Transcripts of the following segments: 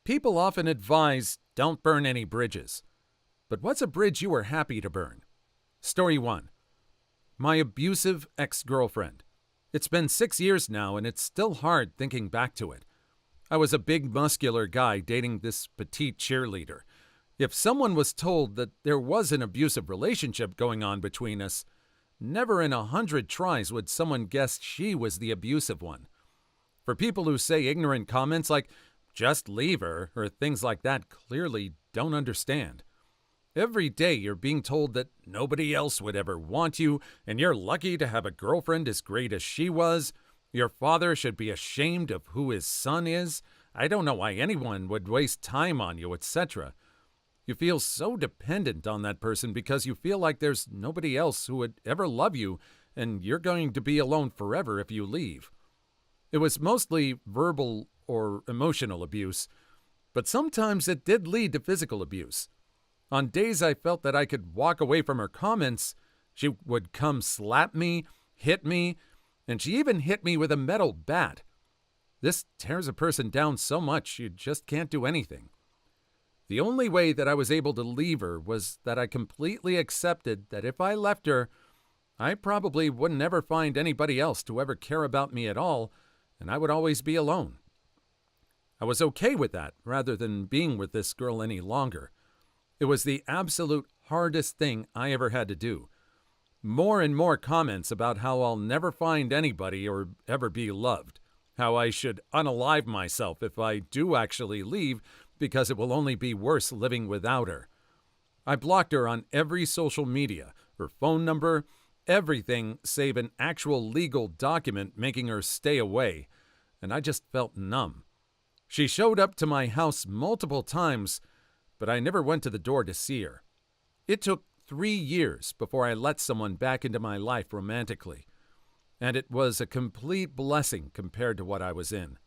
People often advise don't burn any bridges. But what's a bridge you were happy to burn? Story 1. My abusive ex-girlfriend. It's been 6 years now, and it's still hard thinking back to it. I was a big, muscular guy dating this petite cheerleader. If someone was told that there was an abusive relationship going on between us, never in 100 tries would someone guess she was the abusive one. For people who say ignorant comments like, just leave her, or things like that, clearly don't understand. Every day you're being told that nobody else would ever want you, and you're lucky to have a girlfriend as great as she was. Your father should be ashamed of who his son is. I don't know why anyone would waste time on you, etc. You feel so dependent on that person because you feel like there's nobody else who would ever love you, and you're going to be alone forever if you leave. It was mostly verbal or emotional abuse, but sometimes it did lead to physical abuse. On days I felt that I could walk away from her comments, she would come slap me, hit me, and she even hit me with a metal bat. This tears a person down so much you just can't do anything. The only way that I was able to leave her was that I completely accepted that if I left her, I probably wouldn't ever find anybody else to ever care about me at all, and I would always be alone. I was okay with that rather than being with this girl any longer. It was the absolute hardest thing I ever had to do. More and more comments about how I'll never find anybody or ever be loved. How I should unalive myself if I do actually leave because it will only be worse living without her. I blocked her on every social media, her phone number, everything save an actual legal document making her stay away, and I just felt numb. She showed up to my house multiple times, but I never went to the door to see her. It took 3 years before I let someone back into my life romantically, and it was a complete blessing compared to what I was in.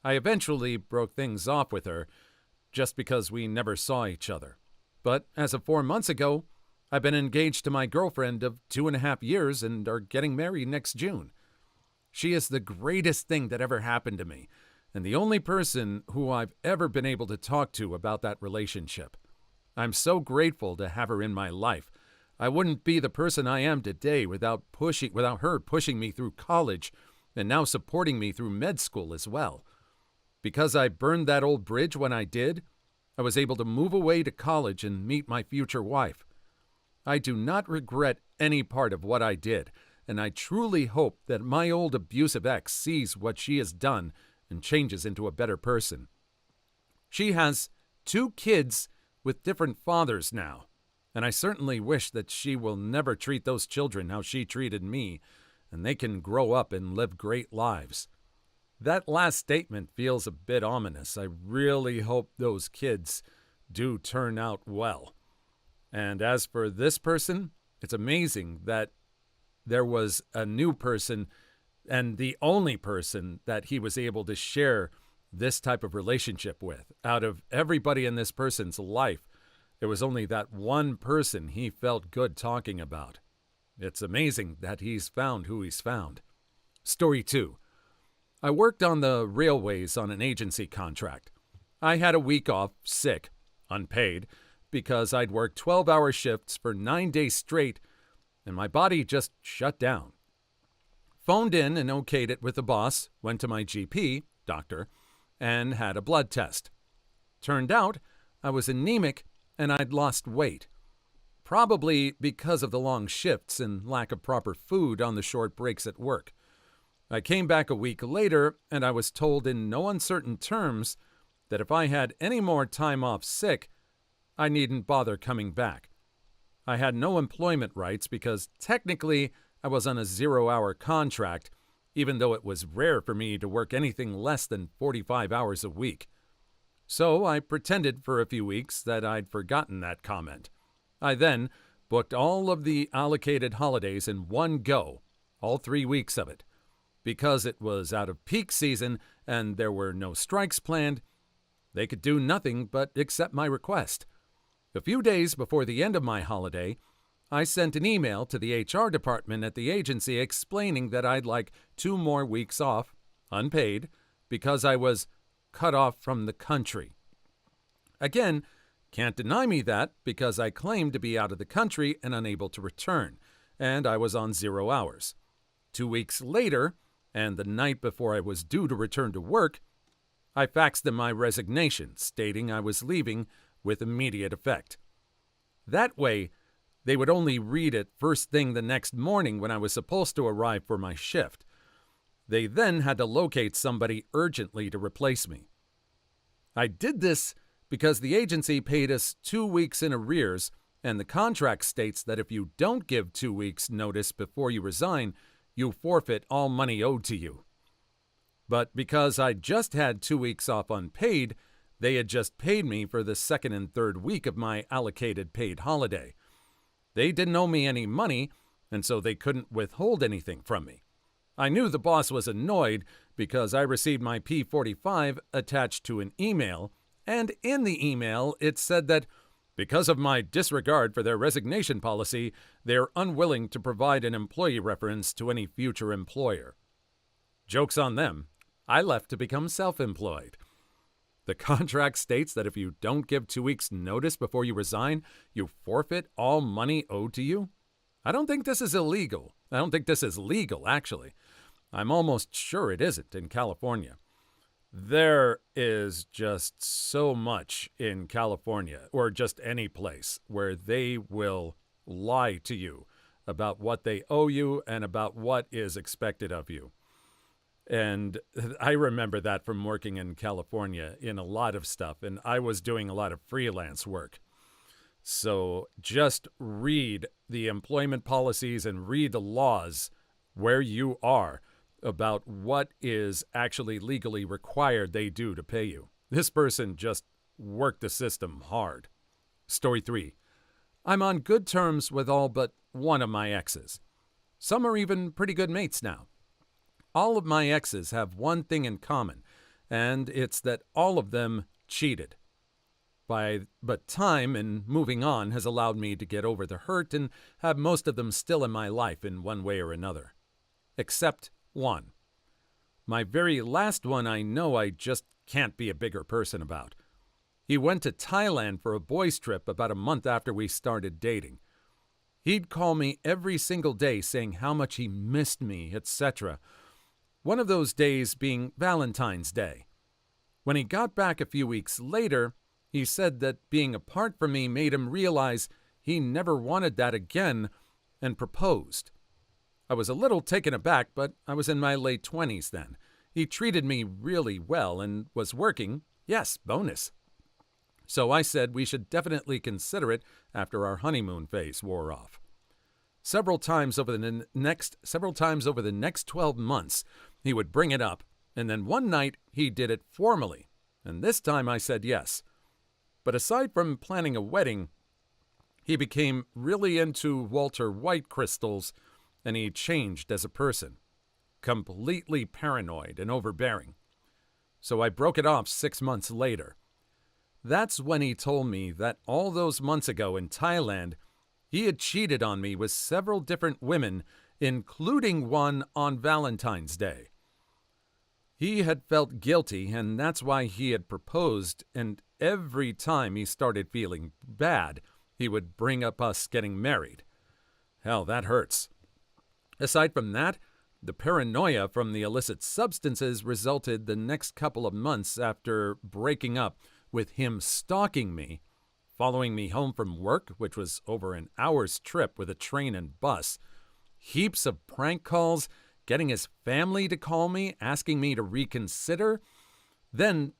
I eventually broke things off with her just because we never saw each other. But as of 4 months ago, I've been engaged to my girlfriend of 2.5 years and are getting married next June. She is the greatest thing that ever happened to me, and the only person who I've ever been able to talk to about that relationship. I'm so grateful to have her in my life. I wouldn't be the person I am today without her pushing me through college and now supporting me through med school as well. Because I burned that old bridge when I did, I was able to move away to college and meet my future wife. I do not regret any part of what I did, and I truly hope that my old abusive ex sees what she has done and changes into a better person. She has 2 kids with different fathers now, and I certainly wish that she will never treat those children how she treated me, and they can grow up and live great lives. That last statement feels a bit ominous. I really hope those kids do turn out well. And as for this person, it's amazing that there was a new person and the only person that he was able to share this type of relationship with. Out of everybody in this person's life, there was only that one person he felt good talking about. It's amazing that he's found who he's found. Story 2. I worked on the railways on an agency contract. I had a week off, sick, unpaid, because I'd worked 12-hour shifts for 9 days straight, and my body just shut down. Phoned in and okayed it with the boss, went to my GP, doctor, and had a blood test. Turned out I was anemic and I'd lost weight. Probably because of the long shifts and lack of proper food on the short breaks at work. I came back a week later and I was told in no uncertain terms that if I had any more time off sick, I needn't bother coming back. I had no employment rights because technically I was on a 0-hour contract, even though it was rare for me to work anything less than 45 hours a week. So I pretended for a few weeks that I'd forgotten that comment. I then booked all of the allocated holidays in one go, all 3 weeks of it. Because it was out of peak season and there were no strikes planned, they could do nothing but accept my request. A few days before the end of my holiday, I sent an email to the HR department at the agency explaining that I'd like 2 more weeks off, unpaid, because I was cut off from the country. Again, can't deny me that because I claimed to be out of the country and unable to return, and I was on 0 hours. 2 weeks later, and the night before I was due to return to work, I faxed them my resignation, stating I was leaving with immediate effect. That way, they would only read it first thing the next morning when I was supposed to arrive for my shift. They then had to locate somebody urgently to replace me. I did this because the agency paid us 2 weeks in arrears, and the contract states that if you don't give 2 weeks' notice before you resign, you forfeit all money owed to you. But because I just had 2 weeks off unpaid, they had just paid me for the second and third week of my allocated paid holiday. They didn't owe me any money, and so they couldn't withhold anything from me. I knew the boss was annoyed because I received my P45 attached to an email, and in the email it said that because of my disregard for their resignation policy, they're unwilling to provide an employee reference to any future employer. Joke's on them. I left to become self-employed. The contract states that if you don't give 2 weeks' notice before you resign, you forfeit all money owed to you. I don't think this is illegal. I don't think this is legal, actually. I'm almost sure it isn't in California. There is just so much in California, or just any place, where they will lie to you about what they owe you and about what is expected of you. And I remember that from working in California in a lot of stuff, and I was doing a lot of freelance work. So just read the employment policies and read the laws where you are about what is actually legally required they do to pay you. This person just worked the system hard. Story 3. I'm on good terms with all but one of my exes. Some are even pretty good mates now. All of my exes have one thing in common, and it's that all of them cheated. But time and moving on has allowed me to get over the hurt and have most of them still in my life in one way or another. Except one. My very last one I know I just can't be a bigger person about. He went to Thailand for a boys' trip about a month after we started dating. He'd call me every single day saying how much he missed me, etc. One of those days being Valentine's Day. When he got back a few weeks later, he said that being apart from me made him realize he never wanted that again and proposed. I was a little taken aback, but I was in my late 20s then. He treated me really well and was working. Yes, bonus. So I said we should definitely consider it after our honeymoon phase wore off. Several times over the next 12 months, he would bring it up, and then one night he did it formally, and this time I said yes. But aside from planning a wedding, he became really into Walter White crystals, and he changed as a person. Completely paranoid and overbearing. So I broke it off 6 months later. That's when he told me that all those months ago in Thailand, he had cheated on me with several different women, including one on Valentine's Day. He had felt guilty, and that's why he had proposed, and every time he started feeling bad, he would bring up us getting married. Hell, that hurts. Aside from that, the paranoia from the illicit substances resulted the next couple of months after breaking up with him stalking me, following me home from work, which was over an hour's trip with a train and bus, heaps of prank calls, getting his family to call me, asking me to reconsider. Then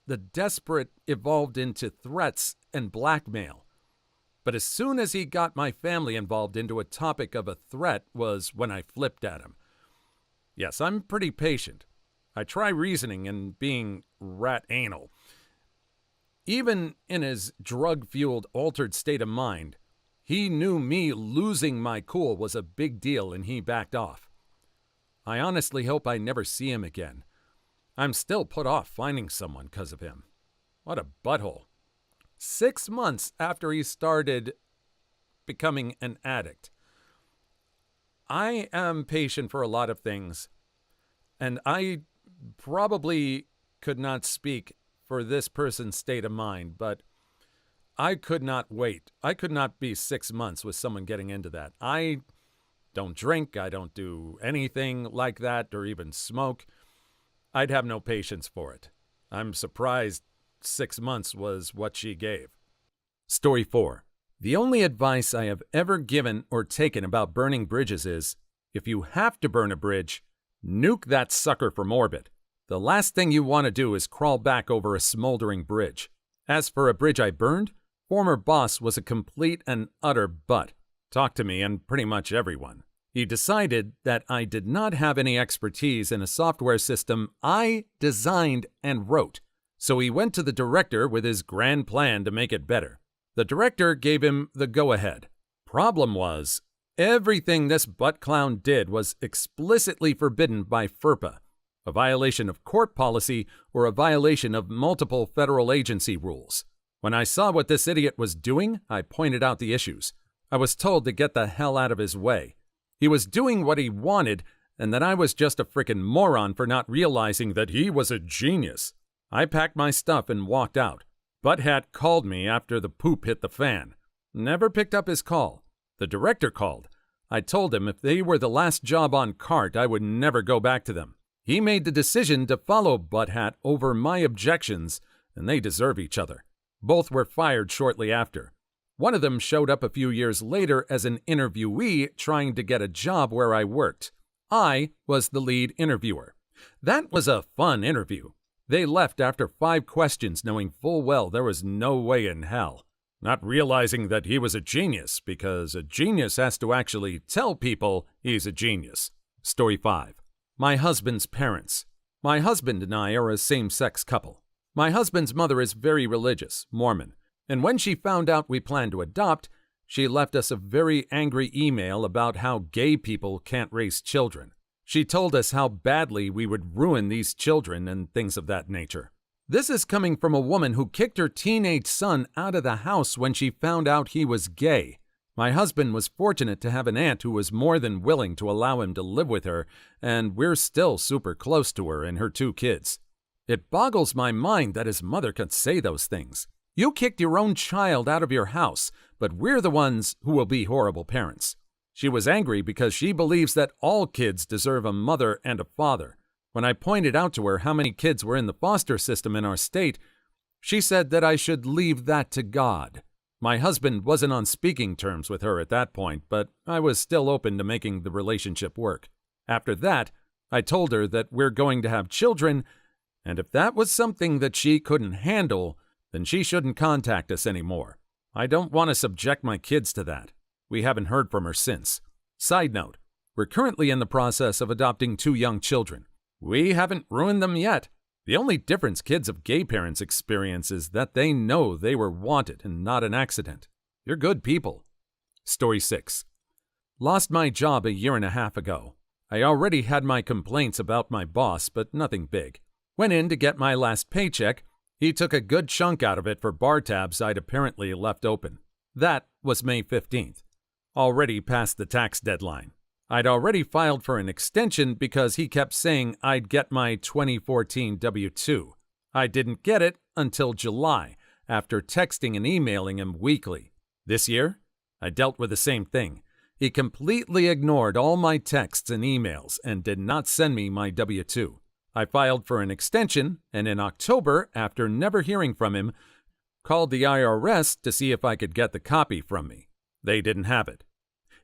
the desperate evolved into threats and blackmail. But as soon as he got my family involved into a topic of a threat was when I flipped at him. Yes, I'm pretty patient. I try reasoning and being rat anal. Even in his drug-fueled, altered state of mind, he knew me losing my cool was a big deal and he backed off. I honestly hope I never see him again. I'm still put off finding someone because of him. What a butthole. 6 months after he started becoming an addict. I am patient for a lot of things, and I probably could not speak for this person's state of mind, but I could not wait. I could not be 6 months with someone getting into that. I don't drink. I don't do anything like that or even smoke. I'd have no patience for it. I'm surprised 6 months was what she gave. Story 4. The only advice I have ever given or taken about burning bridges is, if you have to burn a bridge, nuke that sucker from orbit. The last thing you want to do is crawl back over a smoldering bridge. As for a bridge I burned, former boss was a complete and utter butt. Talked to me and pretty much everyone. He decided that I did not have any expertise in a software system I designed and wrote, so he went to the director with his grand plan to make it better. The director gave him the go-ahead. Problem was, everything this butt clown did was explicitly forbidden by FERPA, a violation of court policy or a violation of multiple federal agency rules. When I saw what this idiot was doing, I pointed out the issues. I was told to get the hell out of his way. He was doing what he wanted, and that I was just a frickin' moron for not realizing that he was a genius. I packed my stuff and walked out. Butthead called me after the poop hit the fan. Never picked up his call. The director called. I told him if they were the last job on cart, I would never go back to them. He made the decision to follow Butthead over my objections, and they deserve each other. Both were fired shortly after. One of them showed up a few years later as an interviewee trying to get a job where I worked. I was the lead interviewer. That was a fun interview. They left after 5 questions knowing full well there was no way in hell. Not realizing that he was a genius, because a genius has to actually tell people he's a genius. Story 5. My husband's parents. My husband and I are a same-sex couple. My husband's mother is very religious, Mormon, and when she found out we planned to adopt, she left us a very angry email about how gay people can't raise children. She told us how badly we would ruin these children and things of that nature. This is coming from a woman who kicked her teenage son out of the house when she found out he was gay. My husband was fortunate to have an aunt who was more than willing to allow him to live with her, and we're still super close to her and her 2 kids. It boggles my mind that his mother could say those things. You kicked your own child out of your house, but we're the ones who will be horrible parents. She was angry because she believes that all kids deserve a mother and a father. When I pointed out to her how many kids were in the foster system in our state, she said that I should leave that to God. My husband wasn't on speaking terms with her at that point, but I was still open to making the relationship work. After that, I told her that we're going to have children, and if that was something that she couldn't handle, then she shouldn't contact us anymore. I don't want to subject my kids to that. We haven't heard from her since. Side note, we're currently in the process of adopting 2 young children. We haven't ruined them yet. The only difference kids of gay parents experience is that they know they were wanted and not an accident. You're good people. Story 6. Lost my job a 1.5 years ago. I already had my complaints about my boss, but nothing big. Went in to get my last paycheck. He took a good chunk out of it for bar tabs I'd apparently left open. That was May 15th. Already past the tax deadline. I'd already filed for an extension because he kept saying I'd get my 2014 W-2. I didn't get it until July, after texting and emailing him weekly. This year, I dealt with the same thing. He completely ignored all my texts and emails and did not send me my W-2. I filed for an extension, and in October, after never hearing from him, called the IRS to see if I could get the copy from me. They didn't have it.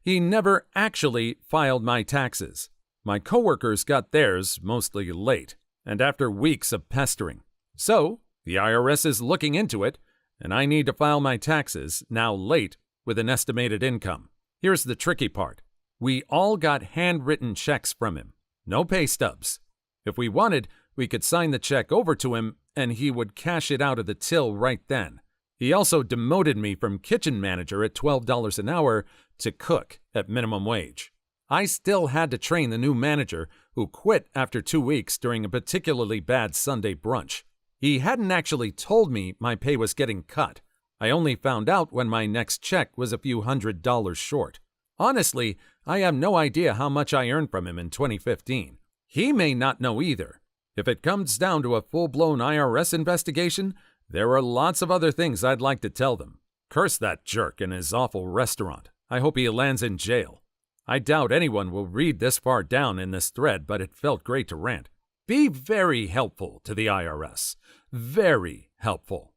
He never actually filed my taxes. My coworkers got theirs mostly late, and after weeks of pestering. So, the IRS is looking into it, and I need to file my taxes, now late, with an estimated income. Here's the tricky part. We all got handwritten checks from him. No pay stubs. If we wanted, we could sign the check over to him, and he would cash it out of the till right then. He also demoted me from kitchen manager at $12 an hour to cook at minimum wage. I still had to train the new manager, who quit after 2 weeks during a particularly bad Sunday brunch. He hadn't actually told me my pay was getting cut. I only found out when my next check was a few $100s short. Honestly, I have no idea how much I earned from him in 2015. He may not know either. If it comes down to a full-blown IRS investigation, there are lots of other things I'd like to tell them. Curse that jerk and his awful restaurant. I hope he lands in jail. I doubt anyone will read this far down in this thread, but it felt great to rant. Be very helpful to the IRS. Very helpful.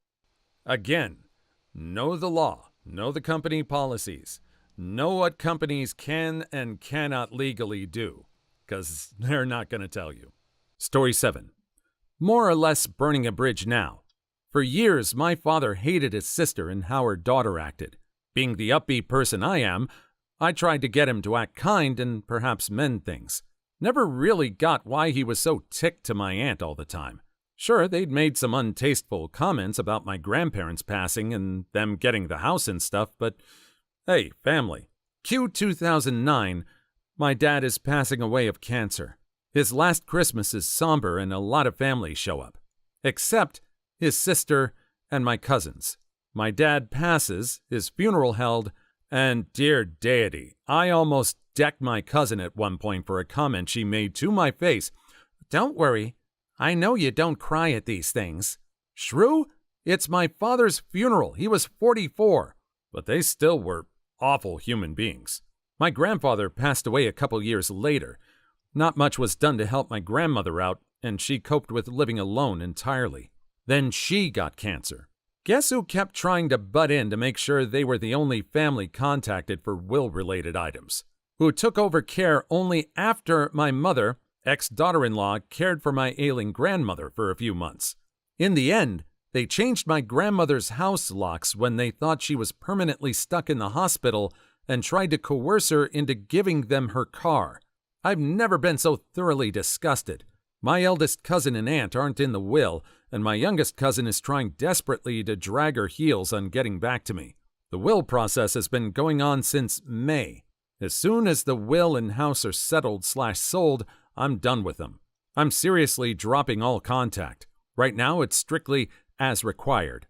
Again, know the law, know the company policies, know what companies can and cannot legally do, because they're not going to tell you. Story 7. More or less burning a bridge now. For years, my father hated his sister and how her daughter acted. Being the upbeat person I am, I tried to get him to act kind and perhaps mend things. Never really got why he was so ticked to my aunt all the time. Sure, they'd made some untasteful comments about my grandparents passing and them getting the house and stuff, but hey, family. Q 2009, my dad is passing away of cancer. His last Christmas is somber and a lot of families show up. Except his sister and my cousins. My dad passes, his funeral held, and dear deity, I almost decked my cousin at one point for a comment she made to my face. Don't worry, I know you don't cry at these things. Shrew, it's my father's funeral. He was 44. But they still were awful human beings. My grandfather passed away a couple years later. Not much was done to help my grandmother out, and she coped with living alone entirely. Then she got cancer. Guess who kept trying to butt in to make sure they were the only family contacted for will-related items? Who took over care only after my mother, ex-daughter-in-law, cared for my ailing grandmother for a few months. In the end, they changed my grandmother's house locks when they thought she was permanently stuck in the hospital and tried to coerce her into giving them her car. I've never been so thoroughly disgusted. My eldest cousin and aunt aren't in the will, and my youngest cousin is trying desperately to drag her heels on getting back to me. The will process has been going on since May. As soon as the will and house are settled/sold, I'm done with them. I'm seriously dropping all contact. Right now, it's strictly as required.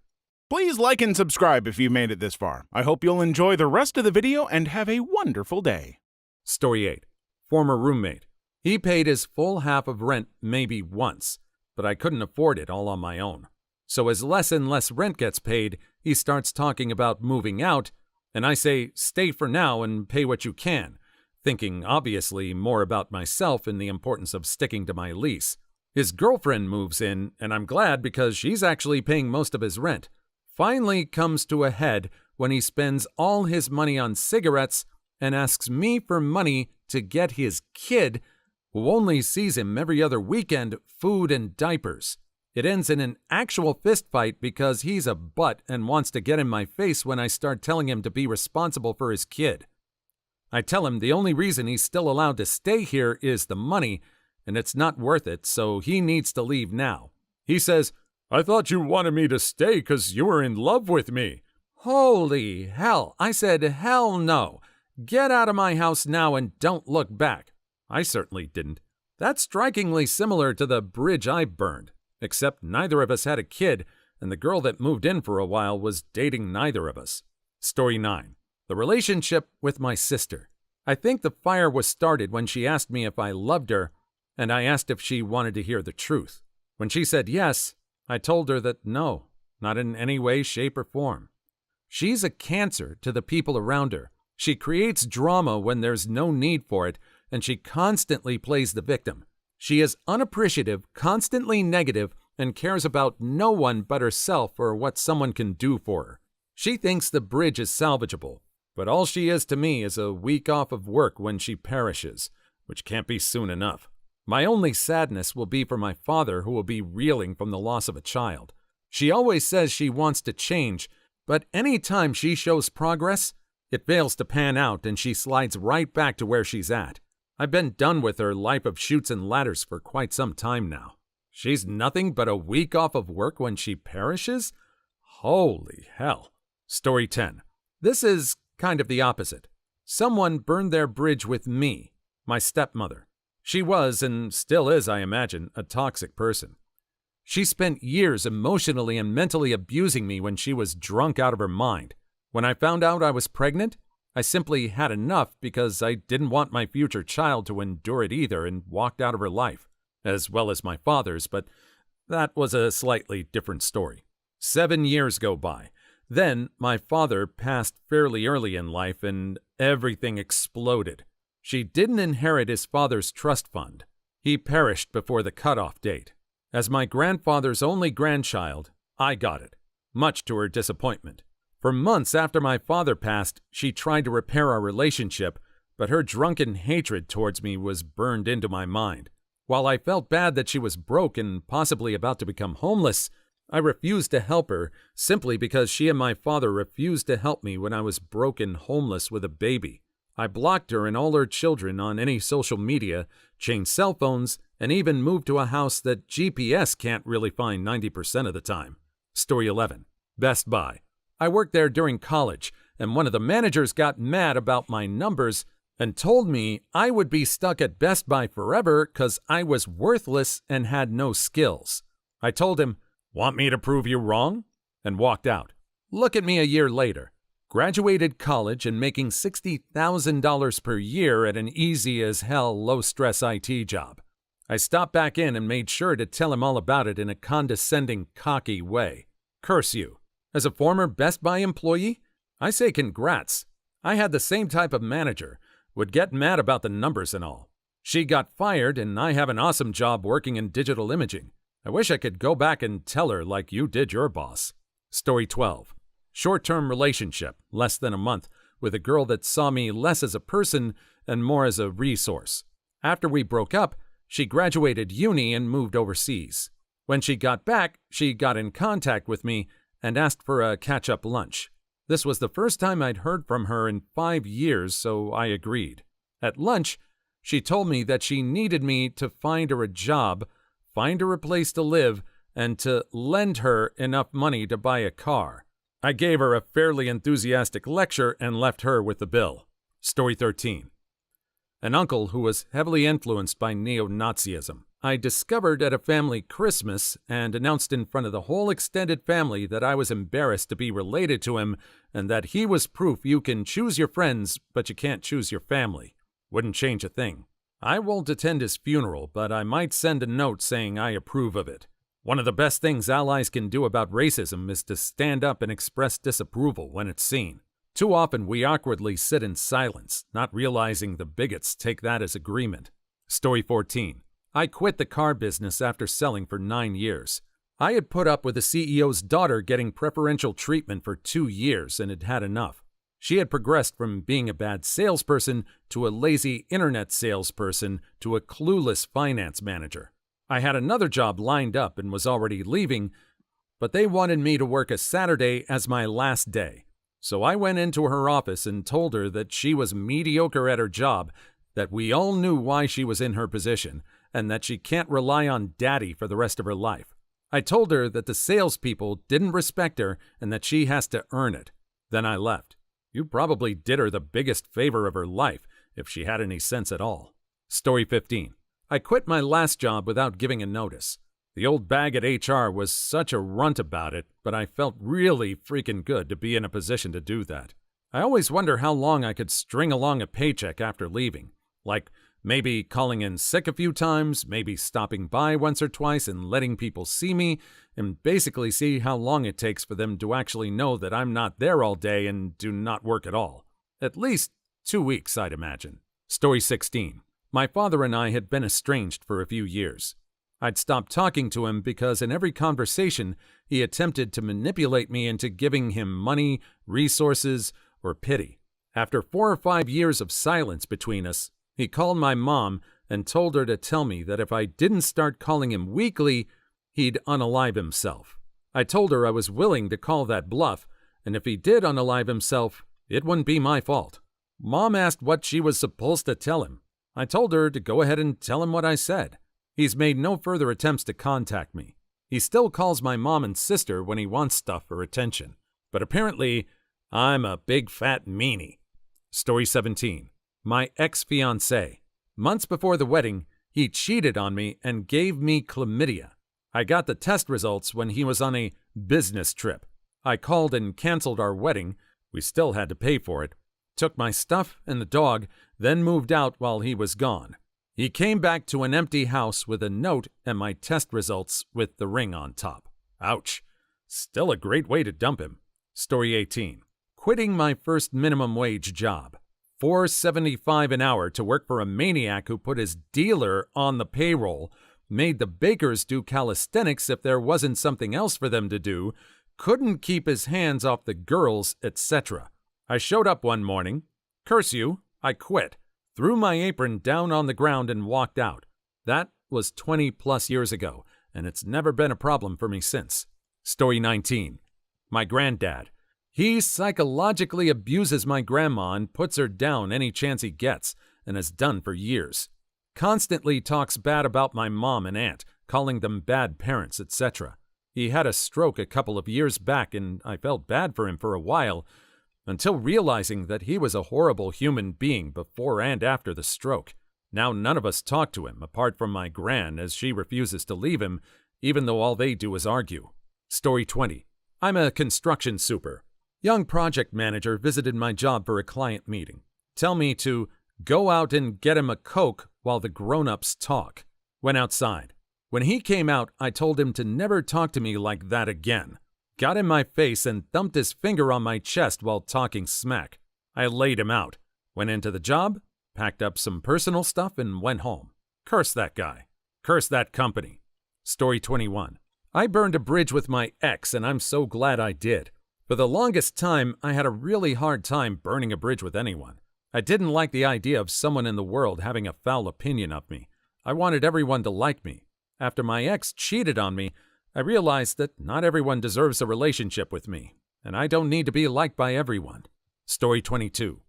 Please like and subscribe if you made it this far. I hope you'll enjoy the rest of the video and have a wonderful day. Story 8. Former roommate. He paid his full half of rent maybe once, but I couldn't afford it all on my own. So as less and less rent gets paid, he starts talking about moving out, and I say, stay for now and pay what you can, thinking obviously more about myself and the importance of sticking to my lease. His girlfriend moves in, and I'm glad because she's actually paying most of his rent. Finally comes to a head when he spends all his money on cigarettes and asks me for money to get his kid, who only sees him every other weekend, food and diapers. It ends in an actual fistfight because he's a butt and wants to get in my face when I start telling him to be responsible for his kid. I tell him the only reason he's still allowed to stay here is the money, and it's not worth it, so he needs to leave now. He says, I thought you wanted me to stay because you were in love with me. Holy hell, I said hell no. Get out of my house now and don't look back. I certainly didn't. That's strikingly similar to the bridge I burned, except neither of us had a kid, and the girl that moved in for a while was dating neither of us. Story 9. The relationship with my sister. I think the fire was started when she asked me if I loved her, and I asked if she wanted to hear the truth. When she said yes, I told her that no, not in any way, shape, or form. She's a cancer to the people around her. She creates drama when there's no need for it, and she constantly plays the victim. She is unappreciative, constantly negative, and cares about no one but herself or what someone can do for her. She thinks the bridge is salvageable, but all she is to me is a week off of work when she perishes, which can't be soon enough. My only sadness will be for my father, who will be reeling from the loss of a child. She always says she wants to change, but any time she shows progress, it fails to pan out and she slides right back to where she's at. I've been done with her life of chutes and ladders for quite some time now. She's nothing but a week off of work when she perishes? Holy hell. Story 10. This is kind of the opposite. Someone burned their bridge with me, my stepmother. She was, and still is, I imagine, a toxic person. She spent years emotionally and mentally abusing me when she was drunk out of her mind. When I found out I was pregnant, I simply had enough because I didn't want my future child to endure it either and walked out of her life. as well as my father's, but that was a slightly different story. 7 years go by. Then my father passed fairly early in life and everything exploded. She didn't inherit his father's trust fund. He perished before the cutoff date. As my grandfather's only grandchild, I got it, much to her disappointment. For months after my father passed, she tried to repair our relationship, but her drunken hatred towards me was burned into my mind. While I felt bad that she was broke and possibly about to become homeless, I refused to help her simply because she and my father refused to help me when I was broke and homeless with a baby. I blocked her and all her children on any social media, changed cell phones, and even moved to a house that GPS can't really find 90% of the time. Story 11. Best Buy. I worked there during college, and one of the managers got mad about my numbers and told me I would be stuck at Best Buy forever because I was worthless and had no skills. I told him, "Want me to prove you wrong?" and walked out. Look at me a year later. Graduated college and making $60,000 per year at an easy-as-hell, low-stress IT job. I stopped back in and made sure to tell him all about it in a condescending, cocky way. Curse you. As a former Best Buy employee, I say congrats. I had the same type of manager, would get mad about the numbers and all. She got fired, and I have an awesome job working in digital imaging. I wish I could go back and tell her like you did your boss. Story 12. Short-term relationship, less than a month, with a girl that saw me less as a person and more as a resource. After we broke up, she graduated uni and moved overseas. When she got back, she got in contact with me and asked for a catch-up lunch. This was the first time I'd heard from her in 5 years, so I agreed. At lunch, she told me that she needed me to find her a job, find her a place to live, and to lend her enough money to buy a car. I gave her a fairly enthusiastic lecture and left her with the bill. Story 13. An uncle who was heavily influenced by neo-Nazism. I discovered at a family Christmas and announced in front of the whole extended family that I was embarrassed to be related to him and that he was proof you can choose your friends, but you can't choose your family. Wouldn't change a thing. I won't attend his funeral, but I might send a note saying I approve of it. One of the best things allies can do about racism is to stand up and express disapproval when it's seen. Too often we awkwardly sit in silence, not realizing the bigots take that as agreement. Story 14. I quit the car business after selling for 9 years. I had put up with the CEO's daughter getting preferential treatment for 2 years and had had enough. She had progressed from being a bad salesperson to a lazy internet salesperson to a clueless finance manager. I had another job lined up and was already leaving, but they wanted me to work a Saturday as my last day. So I went into her office and told her that she was mediocre at her job, that we all knew why she was in her position, and that she can't rely on daddy for the rest of her life. I told her that the salespeople didn't respect her and that she has to earn it. Then I left. You probably did her the biggest favor of her life, if she had any sense at all. Story 15. I quit my last job without giving a notice. The old bag at HR was such a runt about it, but I felt really freaking good to be in a position to do that. I always wonder how long I could string along a paycheck after leaving. Like, maybe calling in sick a few times, maybe stopping by once or twice and letting people see me, and basically see how long it takes for them to actually know that I'm not there all day and do not work at all. At least 2 weeks, I'd imagine. Story 16. My father and I had been estranged for a few years. I'd stopped talking to him because in every conversation he attempted to manipulate me into giving him money, resources, or pity. After 4 or 5 years of silence between us, he called my mom and told her to tell me that if I didn't start calling him weekly, he'd unalive himself. I told her I was willing to call that bluff, and if he did unalive himself, it wouldn't be my fault. Mom asked what she was supposed to tell him. I told her to go ahead and tell him what I said. He's made no further attempts to contact me. He still calls my mom and sister when he wants stuff or attention. But apparently, I'm a big fat meanie. Story 17. My ex-fiancé. Months before the wedding, he cheated on me and gave me chlamydia. I got the test results when he was on a business trip. I called and canceled our wedding. We still had to pay for it. Took my stuff and the dog, then moved out while he was gone. He came back to an empty house with a note and my test results with the ring on top. Ouch. Still a great way to dump him. Story 18. Quitting my first minimum wage job. $4.75 an hour to work for a maniac who put his dealer on the payroll, made the bakers do calisthenics if there wasn't something else for them to do, couldn't keep his hands off the girls, etc. I showed up one morning. Curse you, I quit. Threw my apron down on the ground and walked out. That was 20 plus years ago, and it's never been a problem for me since. Story 19. My granddad. He psychologically abuses my grandma and puts her down any chance he gets, and has done for years. Constantly talks bad about my mom and aunt, calling them bad parents, etc. He had a stroke a couple of years back, and I felt bad for him for a while, until realizing that he was a horrible human being before and after the stroke. Now none of us talk to him, apart from my gran, as she refuses to leave him, even though all they do is argue. Story 20. I'm a construction super. Young project manager visited my job for a client meeting. Tell me to go out and get him a Coke while the grown-ups talk. Went outside. When he came out, I told him to never talk to me like that again. Got in my face and thumped his finger on my chest while talking smack. I laid him out. Went into the job, packed up some personal stuff, and went home. Curse that guy. Curse that company. Story 21. I burned a bridge with my ex, and I'm so glad I did. For the longest time, I had a really hard time burning a bridge with anyone. I didn't like the idea of someone in the world having a foul opinion of me. I wanted everyone to like me. After my ex cheated on me, I realized that not everyone deserves a relationship with me, and I don't need to be liked by everyone. Story 22.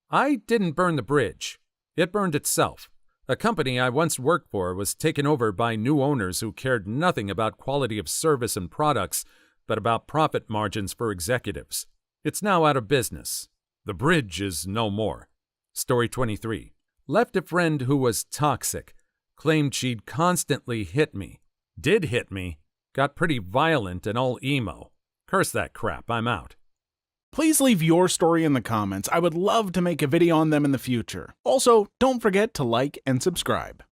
I didn't burn the bridge. It burned itself. A company I once worked for was taken over by new owners who cared nothing about quality of service and products, but about profit margins for executives. It's now out of business. The bridge is no more. Story 23. Left a friend who was toxic. Claimed she'd constantly hit me. Did hit me. Got pretty violent and all emo. Curse that crap, I'm out. Please leave your story in the comments. I would love to make a video on them in the future. Also, don't forget to like and subscribe.